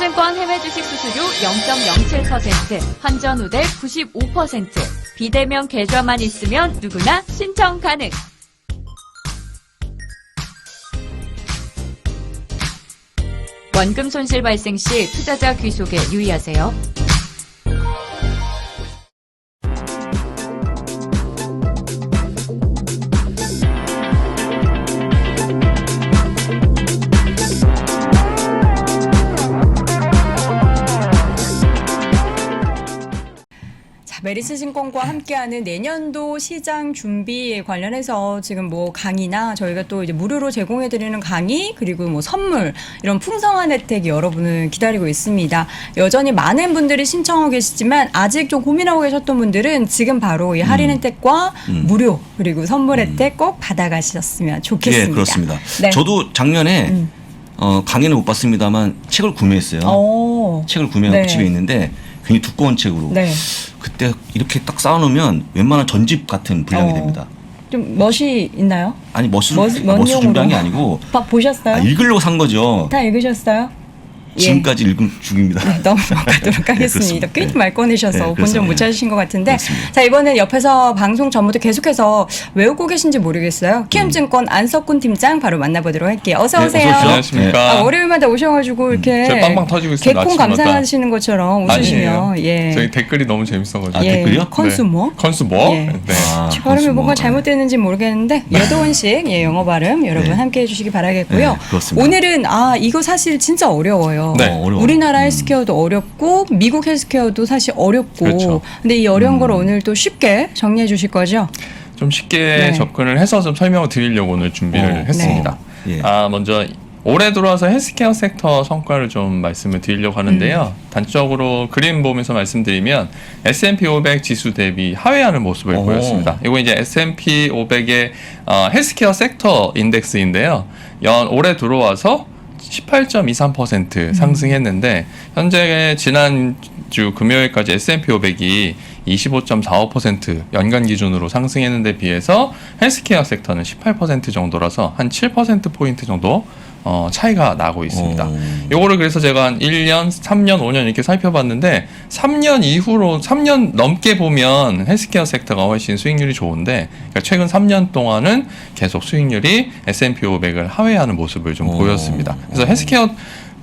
삼성증권 해외 주식 수수료 0.07%, 환전 후대 95%, 비대면 계좌만 있으면 누구나 신청 가능. 원금 손실 발생 시 투자자 귀속에 유의하세요. 메리츠 증권과 함께하는 내년도 시장 준비에 관련해서 지금 뭐 강의나 저희가 또 이제 무료로 제공해드리는 강의 그리고 뭐 선물 이런 풍성한 혜택이 여러분을 기다리고 있습니다. 여전히 많은 분들이 신청하고 계시지만 아직 좀 고민하고 계셨던 분들은 지금 바로 이 할인 혜택과 무료 그리고 선물 혜택 꼭 받아가셨으면 좋겠습니다. 예, 그렇습니다. 네. 저도 작년에 강의는 못 봤습니다만 책을 구매했어요. 책을 구매하고 네. 집에 있는데 굉장히 두꺼운 책으로. 네. 그때 이렇게 딱 쌓아놓으면 웬만한 전집 같은 분량이 됩니다. 좀 멋이 있나요? 아니 멋을 뭔 준비한 게 용어로? 아니고 보셨어요? 읽으려고 산 거죠. 다 읽으셨어요? 지금까지 읽은 중입니다. 네, 넘어가도록 하겠습니다. 네, 괜히 말 꺼내셔서 네, 본전 못 찾으신 것 같은데. 그렇습니다. 자, 이번엔 옆에서 방송 전부터 계속해서 외우고 계신지 모르겠어요. 키움증권 안석훈 팀장 바로 만나보도록 할게요. 어서 네, 오세요. 어서 오십시오. 안녕하십니까. 월요일마다 오셔가지고 이렇게 제가 빵빵 터지고 있습니다. 개콘 아침마다. 감상하시는 것처럼 웃으시면 아니에요. 예. 저희 댓글이 너무 재밌어가지고. 아, 댓글이요? 컨슈머. 네. 컨슈머? 예. 네. 아, 발음이 뭔가 그렇습니다. 잘못됐는지 모르겠는데 여도원식 영어 발음 여러분 네. 함께해 주시기 바라겠고요. 네, 그렇습니다. 오늘은 이거 사실 진짜 어려워요. 네. 어려워요. 우리나라 헬스케어도 어렵고 미국 헬스케어도 사실 어렵고 그렇죠. 근데 이 어려운 걸 오늘 또 쉽게 정리해 주실 거죠? 좀 쉽게 네. 접근을 해서 좀 설명을 드리려고 오늘 준비를 했습니다. 네. 예. 먼저 올해 들어와서 헬스케어 섹터 성과를 좀 말씀을 드리려고 하는데요. 단적으로 그림 보면서 말씀드리면 S&P 500 지수 대비 하회하는 모습을 오. 보였습니다. 이거 이제 S&P 500의 헬스케어 섹터 인덱스인데요. 올해 들어와서 18.23% 상승했는데 현재 지난주 금요일까지 S&P 500이 25.45% 연간 기준으로 상승했는데 비해서 헬스케어 섹터는 18% 정도라서 한 7%포인트 정도 차이가 나고 있습니다. 요거를 그래서 제가 한 1년, 3년, 5년 이렇게 살펴봤는데 3년 이후로 3년 넘게 보면 헬스케어 섹터가 훨씬 수익률이 좋은데 그러니까 최근 3년 동안은 계속 수익률이 S&P 500을 하회하는 모습을 좀 보였습니다. 그래서 헬스케어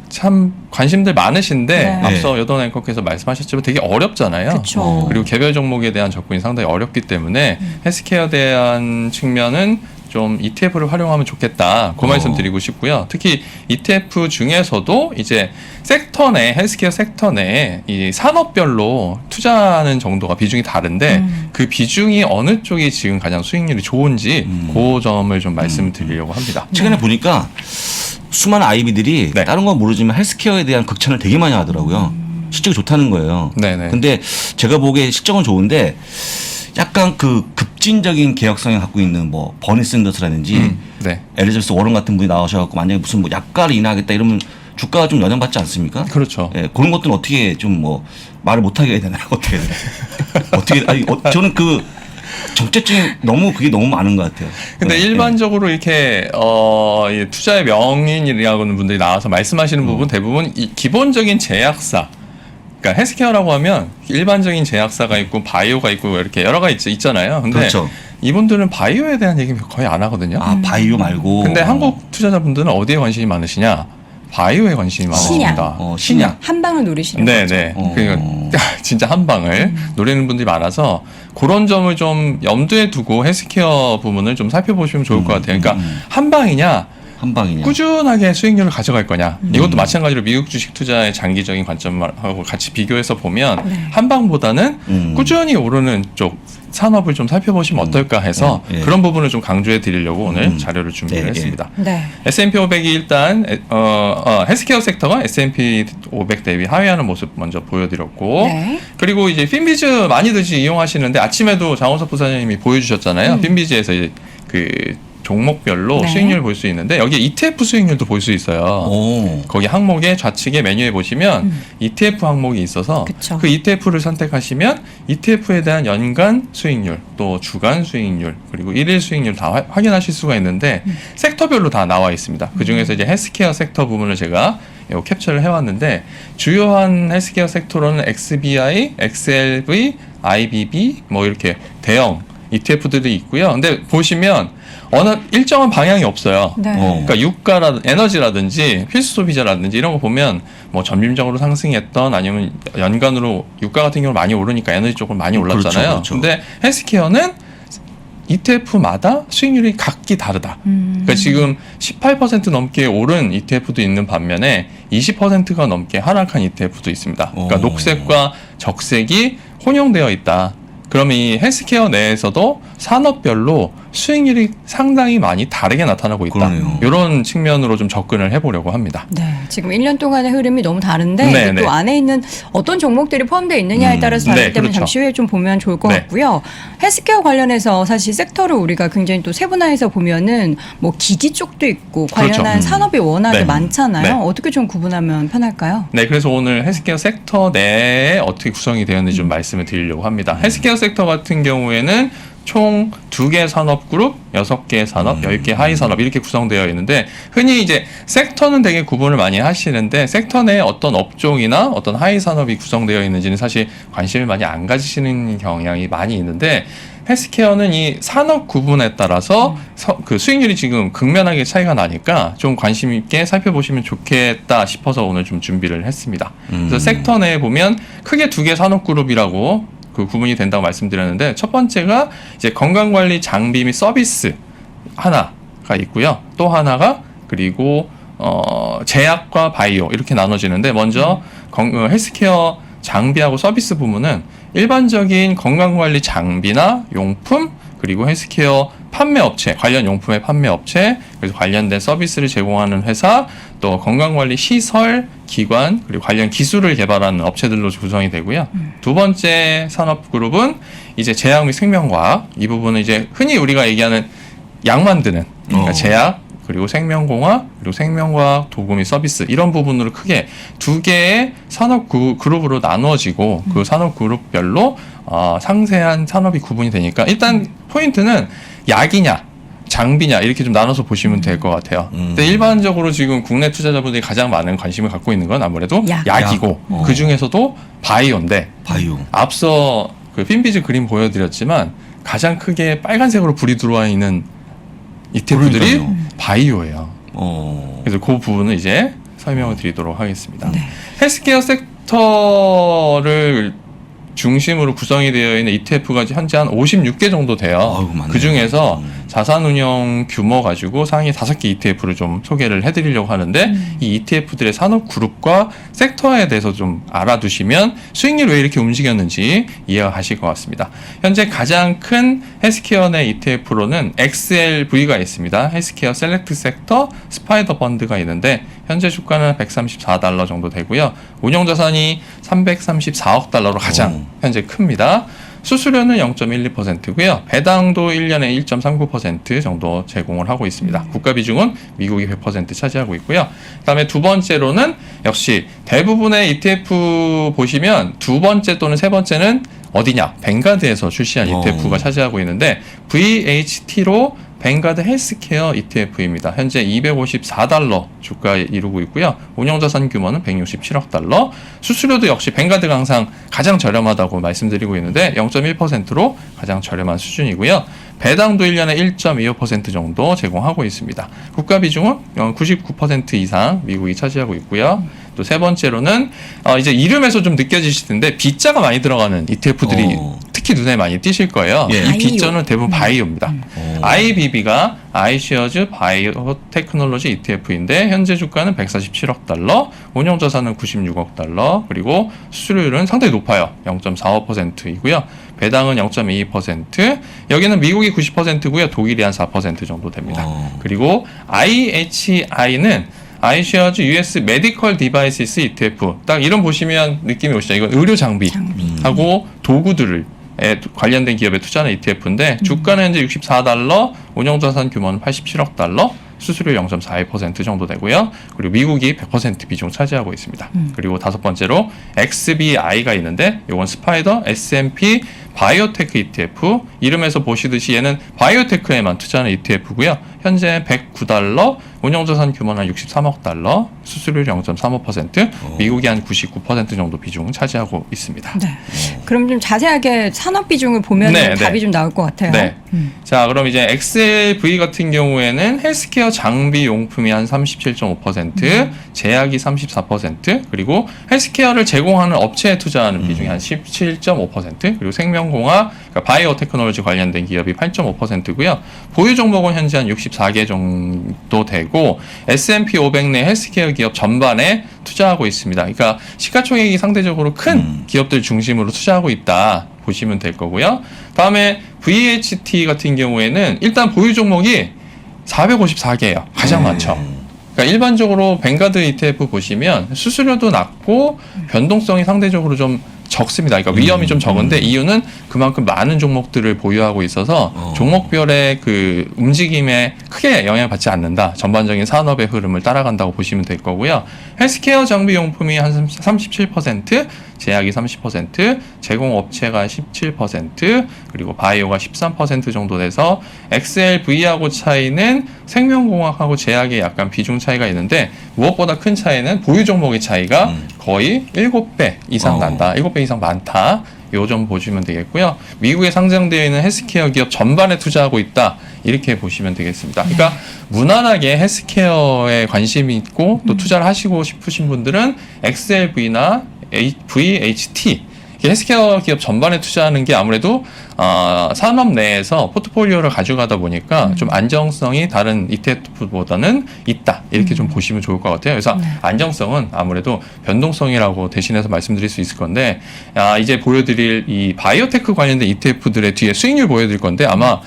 참 관심들 많으신데 네. 앞서 여돈 앵커께서 말씀하셨지만 되게 어렵잖아요. 그쵸. 그리고 개별 종목에 대한 접근이 상당히 어렵기 때문에 헬스케어에 대한 측면은 좀 ETF를 활용하면 좋겠다. 그 말씀 드리고 싶고요. 특히 ETF 중에서도 이제 섹터 내, 헬스케어 섹터 내에 이 산업별로 투자하는 정도가 비중이 다른데 그 비중이 어느 쪽이 지금 가장 수익률이 좋은지 그 점을 좀 말씀을 드리려고 합니다. 최근에 보니까 수많은 아이비들이 네. 다른 건 모르지만 헬스케어에 대한 극찬을 되게 많이 하더라고요. 실적이 좋다는 거예요. 네네. 근데 제가 보기에 실적은 좋은데 약간 그 급진적인 개혁성을 갖고 있는 뭐 버니 샌더스라든지 네. 엘리자베스 워런 같은 분이 나오셔갖고 만약에 무슨 뭐 약가를 인하하겠다 이러면 주가가 좀 영향받지 않습니까? 그렇죠. 예, 그런 것들은 어떻게 좀 뭐 말을 못하게 해야 되나요? 어떻게 해야 되나요? 어떻게 아니 저는 그 정체증이 그게 너무 많은 것 같아요. 근데 네, 일반적으로 이렇게 이 투자의 명인이라고 하는 분들이 나와서 말씀하시는 부분 대부분 이 기본적인 제약사, 그러니까 헬스케어라고 하면 일반적인 제약사가 있고 바이오가 있고 이렇게 여러 가지 있잖아요. 근데 그렇죠. 이분들은 바이오에 대한 얘기 거의 안 하거든요. 아 바이오 말고. 근데 한국 투자자분들은 어디에 관심이 많으시냐? 바이오에 관심이 많으십니다. 신약. 한 방을 노리시는 거죠. 네네. 그러니까 진짜 한 방을 노리는 분들이 많아서 그런 점을 좀 염두에 두고 헬스케어 부분을 좀 살펴보시면 좋을 것 같아요. 그러니까 한 방이냐, 한 방이냐. 꾸준하게 수익률을 가져갈 거냐. 이것도 마찬가지로 미국 주식 투자의 장기적인 관점하고 같이 비교해서 보면 한 방보다는 꾸준히 오르는 쪽 산업을 좀 살펴보시면 어떨까 해서 그런 부분을 좀 강조해 드리려고 오늘 자료를 준비를 했습니다. 네. S&P 500이 일단 헬스케어 섹터가 S&P 500 대비 하회하는 모습 먼저 보여드렸고 네. 그리고 이제 핀비즈 많이들 이용하시는데 아침에도 장원석 부사장님이 보여주셨잖아요. 핀비즈에서 이제 그 종목별로 네. 수익률을 볼 수 있는데 여기에 ETF 수익률도 볼 수 있어요. 오. 거기 항목의 좌측에 메뉴에 보시면 ETF 항목이 있어서 그쵸. 그 ETF를 선택하시면 ETF에 대한 연간 수익률 또 주간 수익률 그리고 일일 수익률 다 확인하실 수가 있는데 섹터별로 다 나와 있습니다. 그중에서 이제 헬스케어 섹터 부분을 제가 요 캡처를 해왔는데 주요한 헬스케어 섹터로는 XBI, XLV, IBB 뭐 이렇게 대형 ETF들이 있고요. 근데 보시면 어느 일정한 방향이 없어요. 네. 그러니까 유가라든지 에너지라든지 필수 소비자라든지 이런 거 보면 뭐 점진적으로 상승했던 아니면 연간으로 유가 같은 경우 많이 오르니까 에너지 쪽으로 많이 올랐잖아요. 그렇죠. 근데 헬스케어는 ETF마다 수익률이 각기 다르다. 그러니까 지금 18% 넘게 오른 ETF도 있는 반면에 20%가 넘게 하락한 ETF도 있습니다. 그러니까 오. 녹색과 적색이 혼용되어 있다. 그러면 이 헬스케어 내에서도 산업별로 수익률이 상당히 많이 다르게 나타나고 있다. 그러네요. 이런 측면으로 좀 접근을 해보려고 합니다. 네, 지금 1년 동안의 흐름이 너무 다른데 네, 또 네. 안에 있는 어떤 종목들이 포함되어 있느냐에 따라서 다르기 네, 때문에 그렇죠. 잠시 후에 좀 보면 좋을 것 네. 같고요. 헬스케어 관련해서 사실 섹터를 우리가 굉장히 또 세분화해서 보면은 뭐 기기 쪽도 있고 관련한 그렇죠. 산업이 워낙에 네. 많잖아요. 네. 어떻게 좀 구분하면 편할까요? 네, 그래서 오늘 헬스케어 섹터 내에 어떻게 구성이 되었는지 좀 말씀을 드리려고 합니다. 헬스케어 섹터 같은 경우에는 총 2개 산업 그룹, 6개 산업, 10개 하위 산업 이렇게 구성되어 있는데 흔히 이제 섹터는 되게 구분을 많이 하시는데 섹터 내에 어떤 업종이나 어떤 하위 산업이 구성되어 있는지는 사실 관심을 많이 안 가지시는 경향이 많이 있는데 헬스케어는 이 산업 구분에 따라서 그 수익률이 지금 극명하게 차이가 나니까 좀 관심 있게 살펴보시면 좋겠다 싶어서 오늘 좀 준비를 했습니다. 그래서 섹터 내에 보면 크게 2개 산업 그룹이라고 그 구분이 된다고 말씀드렸는데 첫 번째가 이제 건강관리 장비 및 서비스 하나가 있고요. 또 하나가 그리고 제약과 바이오 이렇게 나눠지는데 먼저 헬스케어 장비하고 서비스 부문은 일반적인 건강관리 장비나 용품 그리고 헬스케어 판매업체, 관련 용품의 판매업체, 그래서 관련된 서비스를 제공하는 회사, 또 건강관리 시설, 기관, 그리고 관련 기술을 개발하는 업체들로 구성이 되고요. 두 번째 산업그룹은 이제 제약 및 생명과학, 이 부분은 이제 흔히 우리가 얘기하는 약 만드는, 그러니까 제약, 그리고 생명공학, 그리고 생명과학, 도구 및 서비스 이런 부분으로 크게 2개의 산업 그룹으로 나누어지고 그 산업 그룹별로 상세한 산업이 구분이 되니까 일단 포인트는 약이냐 장비냐 이렇게 좀 나눠서 보시면 될 것 같아요. 근데 일반적으로 지금 국내 투자자분들이 가장 많은 관심을 갖고 있는 건 아무래도 약이고 약. 그 중에서도 바이오인데 바이오. 앞서 그 핀비즈 그림 보여드렸지만 가장 크게 빨간색으로 불이 들어와 있는 ETF들이 그러니까요. 바이오예요. 그래서 그 부분은 이제 설명을 드리도록 하겠습니다. 네. 헬스케어 섹터를 중심으로 구성이 되어 있는 ETF가 현재 한 56개 정도 돼요. 아이고, 많네요. 그 중에서 자산운용 규모 가지고 상위 5개 ETF를 좀 소개를 해드리려고 하는데 이 ETF들의 산업 그룹과 섹터에 대해서 좀 알아두시면 수익률이 왜 이렇게 움직였는지 이해가 가실 것 같습니다. 현재 가장 큰 헬스케어 내 ETF로는 XLV가 있습니다. 헬스케어 셀렉트 섹터 스파이더 펀드가 있는데 현재 주가는 134달러 정도 되고요. 운용자산이 334억 달러로 가장 현재 큽니다. 수수료는 0.12%고요. 배당도 1년에 1.39% 정도 제공을 하고 있습니다. 국가 비중은 미국이 100% 차지하고 있고요. 그다음에 두 번째로는 역시 대부분의 ETF 보시면 두 번째 또는 세 번째는 어디냐? 뱅가드에서 출시한 ETF가 차지하고 있는데 VHT로 뱅가드 헬스케어 ETF입니다. 현재 254달러 주가 이루고 있고요. 운용자산 규모는 167억 달러. 수수료도 역시 뱅가드가 항상 가장 저렴하다고 말씀드리고 있는데 0.1%로 가장 저렴한 수준이고요. 배당도 1년에 1.25% 정도 제공하고 있습니다. 국가 비중은 99% 이상 미국이 차지하고 있고요. 또 세 번째로는 이제 이름에서 좀 느껴지실 텐데 B자가 많이 들어가는 ETF들이 특히 눈에 많이 띄실 거예요. 예. 이 B자는 대부분 바이오입니다. IBB가 아이쉐어즈 바이오 테크놀로지 ETF인데 현재 주가는 147억 달러, 운용자산은 96억 달러, 그리고 수수료율은 상당히 높아요. 0.45%이고요. 배당은 0.22%, 여기는 미국이 90%고요. 독일이 한 4% 정도 됩니다. 그리고 IHI는 아이쉐어즈 US 메디컬 디바이시스 ETF 딱 이름 보시면 느낌이 오시죠. 이건 의료 장비하고 도구들을 관련된 기업에 투자하는 ETF인데 주가는 현재 64달러, 운용자산 규모는 87억 달러, 수수료 0.42% 정도 되고요. 그리고 미국이 100% 비중 차지하고 있습니다. 그리고 다섯 번째로 XBI가 있는데 이건 스파이더 S&P 바이오테크 ETF, 이름에서 보시듯이 얘는 바이오테크에만 투자하는 ETF고요. 현재 109달러, 운용자산 규모는 한 63억 달러, 수수료율 0.35%, 미국이 한 99% 정도 비중 차지하고 있습니다. 네. 그럼 좀 자세하게 산업 비중을 보면 네, 답이 네. 좀 나올 것 같아요. 네. 자, 그럼 이제 XLV 같은 경우에는 헬스케어 장비 용품이 한 37.5%, 제약이 34%, 그리고 헬스케어를 제공하는 업체에 투자하는 비중이 한 17.5%, 그리고 생명공학, 그러니까 바이오 테크놀로지 관련된 기업이 8.5%고요. 보유 종목은 현재 한 64개 정도 되고 S&P 500 내 헬스케어 기업 전반에 투자하고 있습니다. 그러니까 시가총액이 상대적으로 큰 기업들 중심으로 투자하고 있다 보시면 될 거고요. 다음에 VHT 같은 경우에는 일단 보유 종목이 454개예요. 가장 많죠. 그러니까 일반적으로 뱅가드 ETF 보시면 수수료도 낮고 변동성이 상대적으로 좀 적습니다. 그러니까 위험이 좀 적은데 이유는 그만큼 많은 종목들을 보유하고 있어서 종목별의 그 움직임에 크게 영향을 받지 않는다. 전반적인 산업의 흐름을 따라간다고 보시면 될 거고요. 헬스케어 장비 용품이 한 37%, 제약이 30%, 제공업체가 17%, 그리고 바이오가 13% 정도 돼서 XLV하고 차이는 생명공학하고 제약의 약간 비중 차이가 있는데 무엇보다 큰 차이는 보유 종목의 차이가 거의 7배 이상 난다. 7배 이상 많다. 요 점 보시면 되겠고요. 미국에 상장되어 있는 헬스케어 기업 전반에 투자하고 있다. 이렇게 보시면 되겠습니다. 그러니까 무난하게 헬스케어에 관심이 있고 또 투자를 하시고 싶으신 분들은 XLV나 VHT 헬스케어 기업 전반에 투자하는 게 아무래도 산업 내에서 포트폴리오를 가져가다 보니까 좀 안정성이 다른 ETF보다는 있다. 이렇게 좀 보시면 좋을 것 같아요. 그래서 안정성은 아무래도 변동성이라고 대신해서 말씀드릴 수 있을 건데 이제 보여드릴 이 바이오테크 관련된 ETF들의 뒤에 수익률 보여드릴 건데 아마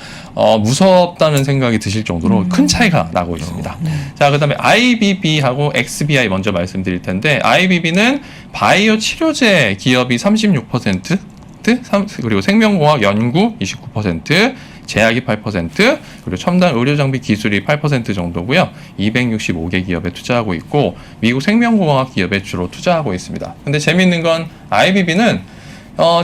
무섭다는 생각이 드실 정도로 큰 차이가 나고 있습니다. 자, 그다음에 IBB하고 XBI 먼저 말씀드릴 텐데 IBB는 바이오 치료제 기업이 36%, 그리고 생명공학 연구 29%, 제약이 8%, 그리고 첨단 의료장비 기술이 8% 정도고요. 265개 기업에 투자하고 있고 미국 생명공학 기업에 주로 투자하고 있습니다. 근데 재미있는 건 IBB는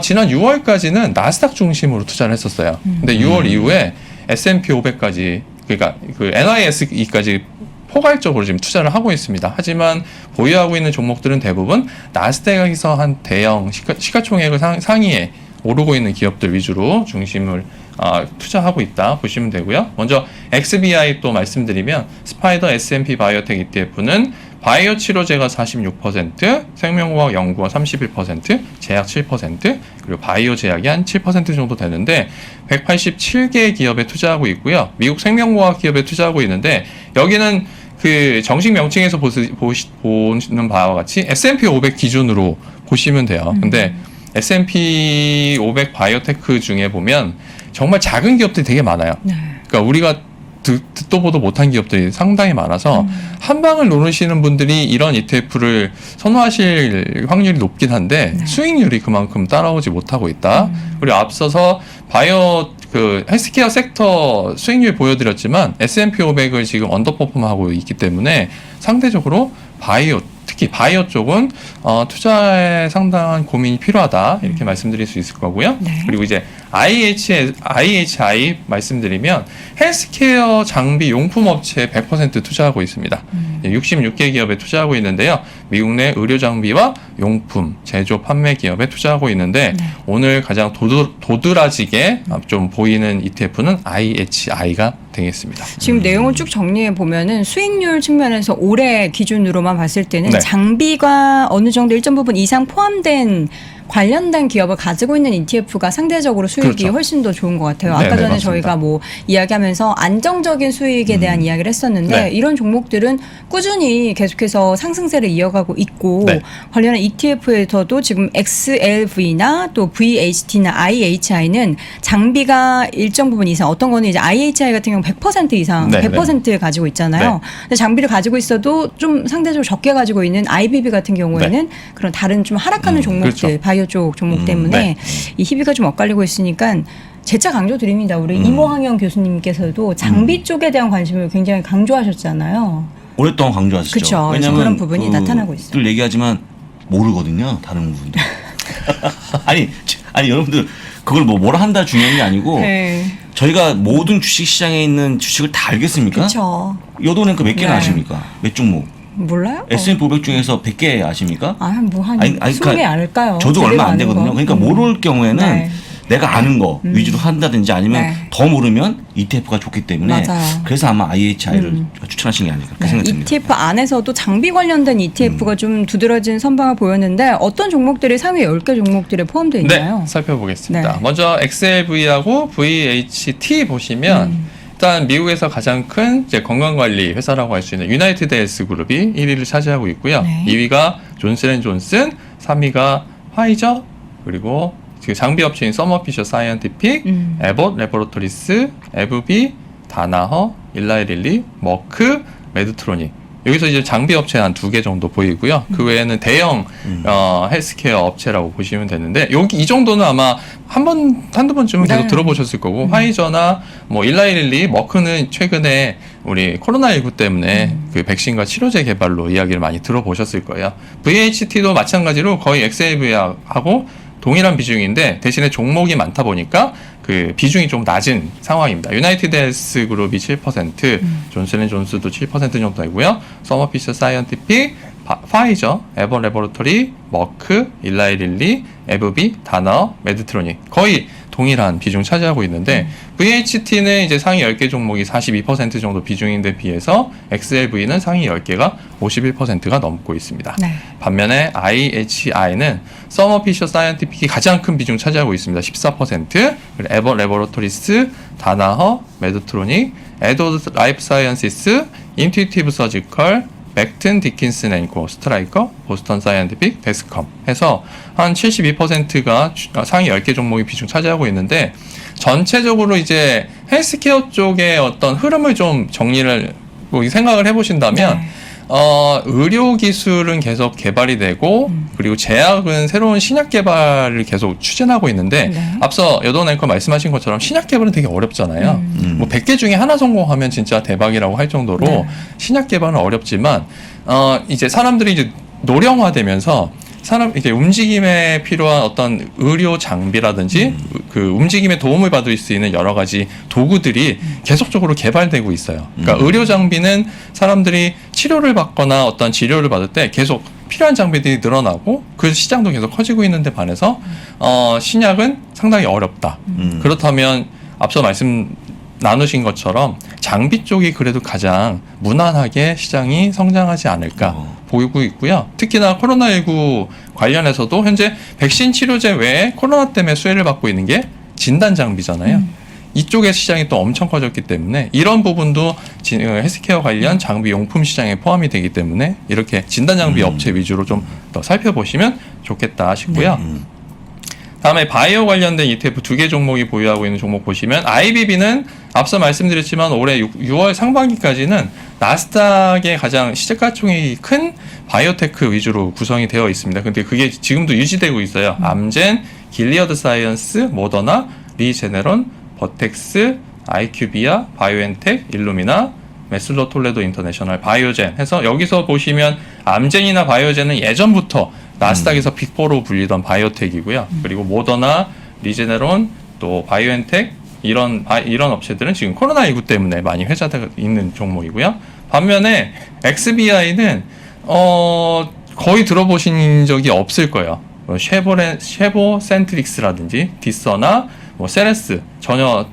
지난 6월까지는 나스닥 중심으로 투자를 했었어요. 근데 6월 이후에 S&P 500까지 그러니까 그 NYSE까지 포괄적으로 지금 투자를 하고 있습니다. 하지만 보유하고 있는 종목들은 대부분 나스닥에서 한 대형 시가총액을 상위에 오르고 있는 기업들 위주로 중심을 투자하고 있다 보시면 되고요. 먼저 XBI 또 말씀드리면 스파이더 S&P 바이오텍 ETF는 바이오 치료제가 46%, 생명공학 연구가 31%, 제약 7%, 그리고 바이오 제약이 한 7% 정도 되는데 187개 기업에 투자하고 있고요. 미국 생명공학 기업에 투자하고 있는데 여기는 그 정식 명칭에서 보시는 바와 같이 S&P 500 기준으로 보시면 돼요. 근데 S&P 500 바이오테크 중에 보면 정말 작은 기업들이 되게 많아요. 그러니까 우리가 듣도 보도 못한 기업들이 상당히 많아서 한 방을 노리시는 분들이 이런 ETF를 선호하실 확률이 높긴 한데 수익률이 그만큼 따라오지 못하고 있다. 그리고 앞서서 바이오 그 헬스케어 섹터 수익률 보여드렸지만 S&P 500을 지금 언더퍼폼하고 있기 때문에 상대적으로 바이오 특히 바이오 쪽은 투자에 상당한 고민이 필요하다 이렇게 말씀드릴 수 있을 거고요. 그리고 이제 IHI 말씀드리면 헬스케어 장비 용품 업체에 100% 투자하고 있습니다. 66개 기업에 투자하고 있는데요. 미국 내 의료 장비와 용품 제조 판매 기업에 투자하고 있는데 오늘 가장 도드라지게 좀 보이는 ETF는 IHI가 되겠습니다. 지금 내용을 쭉 정리해 보면은 수익률 측면에서 올해 기준으로만 봤을 때는 장비가 어느 정도 일정 부분 이상 포함된 관련된 기업을 가지고 있는 ETF가 상대적으로 수익이 훨씬 더 좋은 것 같아요. 아까 전에 저희가 뭐 이야기하면서 안정적인 수익에 대한 이야기를 했었는데 이런 종목들은 꾸준히 계속해서 상승세를 이어가고 있고 관련한 ETF에서도 지금 XLV나 또 VHT나 IHI는 장비가 일정 부분 이상 어떤 거는 이제 IHI 같은 경우 100% 이상 100% 가지고 있잖아요. 근데 장비를 가지고 있어도 좀 상대적으로 적게 가지고 있는 IBB 같은 경우에는 그런 다른 좀 하락하는 종목들 바이오 쪽 종목 때문에 이 희비가 좀 엇갈리고 있으니까 재차 강조드립니다. 우리 이모항영 교수님께서도 장비 쪽에 대한 관심을 굉장히 강조하셨잖아요. 오랫동안 강조하셨죠. 그렇죠. 왜냐하면 그런 부분이 나타나고 있어요. 늘 얘기하지만 모르거든요. 다른 부분들. 아니 여러분들 그걸 뭐라 한다 중요한 게 아니고 저희가 모든 주식 시장에 있는 주식을 다 알겠습니까? 그렇죠. 여도은행거 몇 개나 네. 아십니까? 몇 종목? 몰라요? S&P 500 중에서 100개 아십니까? 뭐한 아니, 20개 알까요? 저도 얼마 안 되거든요. 그러니까 모를 경우에는 네. 내가 아는 거 위주로 한다든지 아니면 네. 더 모르면 ETF가 좋기 때문에 맞아요. 그래서 아마 IHI를 추천하신 게 아닐까 그렇게 네, 생각됩니다. ETF 안에서도 장비 관련된 ETF가 좀 두드러진 선방을 보였는데 어떤 종목들이 상위 10개 종목들에 포함되어 있나요? 네, 살펴보겠습니다. 네. 먼저 XLV하고 VHT 보시면 일단 미국에서 가장 큰 이제 건강관리 회사라고 할 수 있는 유나이티드 헬스 그룹이 1위를 차지하고 있고요. 네. 2위가 존슨앤존슨, 3위가 화이저, 그리고 그 장비 업체인 서머피셔 사이언티픽, 에봇 레보레토리스, 에브비, 다나허, 일라이릴리, 머크, 메드트로닉. 여기서 이제 장비 업체 한 2개 정도 보이고요. 그 외에는 대형 헬스케어 업체라고 보시면 되는데 여기 이 정도는 아마 한두 번쯤은 계속 네. 들어보셨을 거고 화이저나 뭐 일라이릴리, 머크는 최근에 우리 코로나19 때문에 그 백신과 치료제 개발로 이야기를 많이 들어보셨을 거예요. VHT도 마찬가지로 거의 XLV하고 동일한 비중인데 대신에 종목이 많다 보니까 그 비중이 좀 낮은 상황입니다. 유나이티드 헬스 그룹이 7%, 존슨앤존슨도 7% 정도 되고요. 서머피셔 사이언티픽, 파이저, 에버 레보레토리, 머크, 일라이릴리, 에브비, 다너, 메드트로닉 거의 동일한 비중 차지하고 있는데 VHT는 이제 상위 10개 종목이 42% 정도 비중인데 비해서 XLV는 상위 10개가 51%가 넘고 있습니다. 네. 반면에 IHI는 서머피셔 사이언티픽이 가장 큰 비중 차지하고 있습니다. 14%, 그리고 에버 레보레토리스, 다나허, 메드트로닉, 에도 라이프 사이언시스, 인투이티브 서지컬, 맥튼 디킨슨 앤코, 스트라이커, 보스턴 사이언티픽, 데스컴 해서 한 72%가 상위 10개 종목이 비중 차지하고 있는데 전체적으로 이제 헬스케어 쪽의 어떤 흐름을 좀 정리를 생각을 해보신다면 네. 의료 기술은 계속 개발이 되고 그리고 제약은 새로운 신약 개발을 계속 추진하고 있는데 네. 앞서 여돈 앵커 말씀하신 것처럼 신약 개발은 되게 어렵잖아요. 뭐 100개 중에 하나 성공하면 진짜 대박이라고 할 정도로 네. 신약 개발은 어렵지만 이제 사람들이 이제 노령화되면서 이게 움직임에 필요한 어떤 의료 장비라든지 그 움직임에 도움을 받을 수 있는 여러 가지 도구들이 계속적으로 개발되고 있어요. 그러니까 의료 장비는 사람들이 치료를 받거나 어떤 치료를 받을 때 계속 필요한 장비들이 늘어나고 그 시장도 계속 커지고 있는데 반해서 신약은 상당히 어렵다. 그렇다면 앞서 말씀 나누신 것처럼 장비 쪽이 그래도 가장 무난하게 시장이 성장하지 않을까 보이고 있고요. 특히나 코로나19 관련해서도 현재 백신 치료제 외에 코로나 때문에 수혜를 받고 있는 게 진단 장비잖아요. 이쪽의 시장이 또 엄청 커졌기 때문에 이런 부분도 헬스케어 관련 장비 용품 시장에 포함이 되기 때문에 이렇게 진단 장비 업체 위주로 좀 더 살펴보시면 좋겠다 싶고요. 다음에 바이오 관련된 ETF 2개 종목이 보유하고 있는 종목 보시면 IBB는 앞서 말씀드렸지만 올해 6월 상반기까지는 나스닥의 가장 시가총액이 큰 바이오테크 위주로 구성이 되어 있습니다. 근데 그게 지금도 유지되고 있어요. 암젠, 길리어드 사이언스, 모더나, 리제네론, 버텍스, 아이큐비아, 바이오엔텍, 일루미나, 메슬로 톨레도 인터내셔널, 바이오젠 해서 여기서 보시면 암젠이나 바이오젠은 예전부터 나스닥에서 빅4로 불리던 바이오텍이고요. 그리고 모더나, 리제네론, 또 바이오엔텍 이런 업체들은 지금 코로나19 때문에 많이 회자되고 있는 종목이고요. 반면에 XBI는 거의 들어보신 적이 없을 거예요. 쉐보 센트릭스라든지 디서나 뭐 세레스 전혀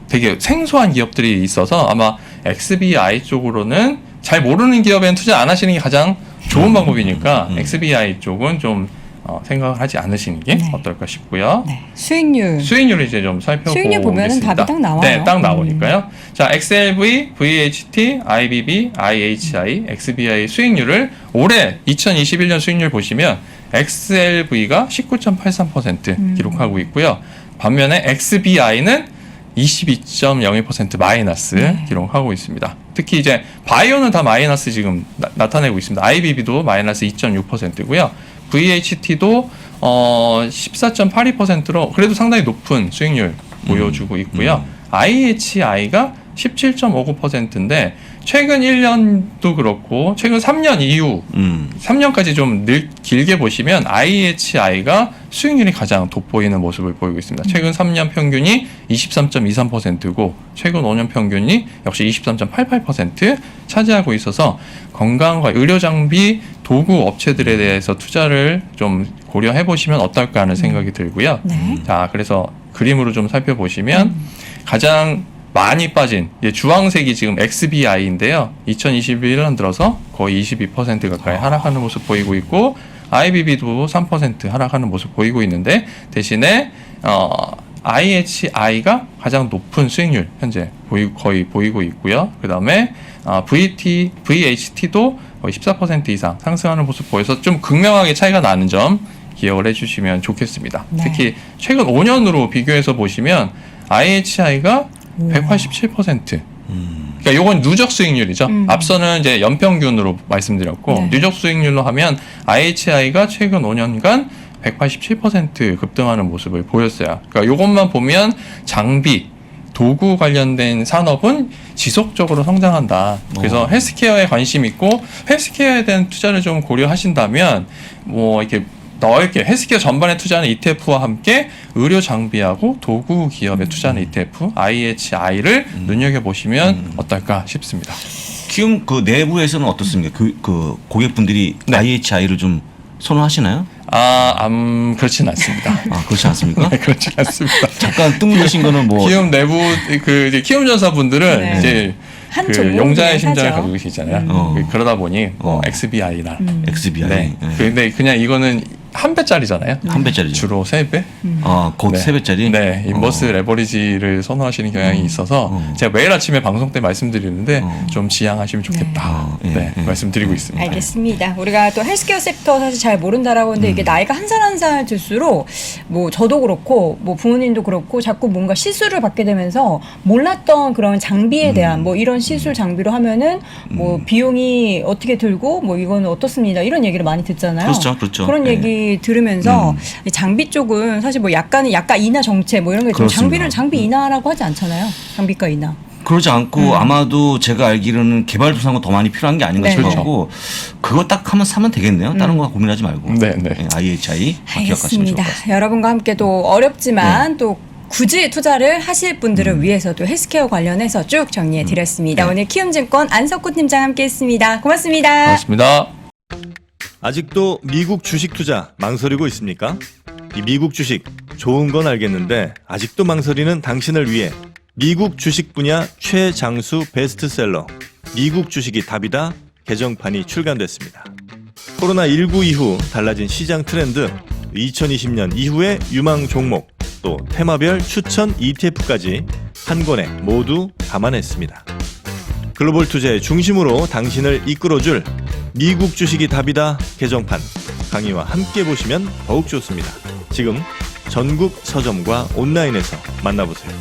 되게 생소한 기업들이 있어서 아마 XBI 쪽으로는 잘 모르는 기업에는 투자 안 하시는 게 가장 좋은 방법이니까 XBI 쪽은 좀 생각을 하지 않으시는 게 네. 어떨까 싶고요. 네. 수익률. 수익률을 이제 좀 살펴보겠습니다. 수익률 보면은 답이 딱 나와요. 네, 딱 나오니까요. 자, XLV, VHT, IBB, IHI, XBI 수익률을 올해 2021년 수익률 보시면 XLV가 19.83% 기록하고 있고요. 반면에 XBI는 22.01% 마이너스 기록하고 있습니다. 특히 이제 바이오는 다 마이너스 지금 나타내고 있습니다. IBB도 마이너스 2.6%고요. VHT도 14.82%로 그래도 상당히 높은 수익률 보여주고 있고요. IHI가 17.59%인데 최근 1년도 그렇고 최근 3년 이후 3년까지 좀 길게 보시면 IHI가 수익률이 가장 돋보이는 모습을 보이고 있습니다. 최근 3년 평균이 23.23%고 최근 5년 평균이 역시 23.88% 차지하고 있어서 건강과 의료 장비 도구 업체들에 대해서 투자를 좀 고려해 보시면 어떨까 하는 생각이 들고요. 네. 자, 그래서 그림으로 좀 살펴보시면 가장 많이 빠진 주황색이 지금 XBI인데요. 2021년 들어서 거의 22% 가까이 하락하는 모습 보이고 있고 IBB도 3% 하락하는 모습 보이고 있는데 대신에 IHI가 가장 높은 수익률 현재 거의 보이고 있고요. 그 다음에 VHT도 거의 14% 이상 상승하는 모습 보여서 좀 극명하게 차이가 나는 점 기억을 해주시면 좋겠습니다. 네. 특히 최근 5년으로 비교해서 보시면 IHI가 187%. 그러니까 요건 누적 수익률이죠. 앞서는 이제 연평균으로 말씀드렸고 네. 누적 수익률로 하면 IHI가 최근 5년간 187% 급등하는 모습을 보였어요. 그러니까 요것만 보면 장비, 도구 관련된 산업은 지속적으로 성장한다. 그래서 헬스케어에 관심 있고 헬스케어에 대한 투자를 좀 고려하신다면 뭐 이렇게 넓게 헬스케어 전반에 투자하는 ETF와 함께 의료 장비하고 도구 기업에 투자하는 ETF IHI를 눈여겨보시면 어떨까 싶습니다. 키움 그 내부에서는 어떻습니까? 그 고객분들이 네. IHI를 좀 선호하시나요? 그렇진 않습니다. 아, 그렇지 않습니까? 네, 그렇진 않습니다. 잠깐 뜸 드신 거는 뭐 키움 내부 이제 키움전사분들은 네. 이제 한 그 종목을 용자의 그냥 심장을 사죠. 가지고 계시잖아요. 어. 그러다 보니 어. XBI나 XBI 네. 근데 그냥 이거는 한 배짜리잖아요. 한 배짜리죠. 주로 3배? 아, 곧 네. 3배짜리? 네, 인버스 레버리지를 선호하시는 경향이 있어서 제가 매일 아침에 방송 때 말씀드리는데 좀 지양하시면 좋겠다. 네. 네, 예. 말씀드리고 있습니다. 알겠습니다. 우리가 또 헬스케어 섹터 사실 잘 모른다라고 하는데 이게 나이가 한 살 한 살 들수록 뭐 저도 그렇고 뭐 부모님도 그렇고 자꾸 뭔가 시술을 받게 되면서 몰랐던 그런 장비에 대한 뭐 이런 시술 장비로 하면은 뭐 비용이 어떻게 들고 뭐 이거는 어떻습니다. 이런 얘기를 많이 듣잖아요. 그렇죠, 그렇죠. 그런 예. 얘기 들으면서 이 장비 쪽은 사실 뭐 약간 인하 정책 뭐 이런 게 있지만 그렇습니다. 장비를 장비 인하라고 하지 않잖아요. 장비가 인하. 그러지 않고 아마도 제가 알기로는 개발도상은 더 많이 필요한 게 아닌가 네. 싶어갖고 그거 딱 하면 사면 되겠네요. 다른 거 고민하지 말고. 네, 네. 예, IHI 기억하시면 좋을 알겠습니다. 것 같습니다. 여러분과 함께 또 어렵지만 또 굳이 투자를 하실 분들을 위해서 또 헬스케어 관련해서 쭉 정리해 드렸습니다. 네. 오늘 키움증권 안석구 팀장 함께했습니다. 고맙습니다. 고맙습니다. 아직도 미국 주식 투자 망설이고 있습니까? 이 미국 주식 좋은 건 알겠는데 아직도 망설이는 당신을 위해 미국 주식 분야 최장수 베스트셀러 미국 주식이 답이다 개정판이 출간됐습니다. 코로나19 이후 달라진 시장 트렌드, 2020년 이후의 유망 종목, 또 테마별 추천 ETF까지 한 권에 모두 담아냈습니다. 글로벌 투자의 중심으로 당신을 이끌어줄 미국 주식이 답이다 개정판 강의와 함께 보시면 더욱 좋습니다. 지금 전국 서점과 온라인에서 만나보세요.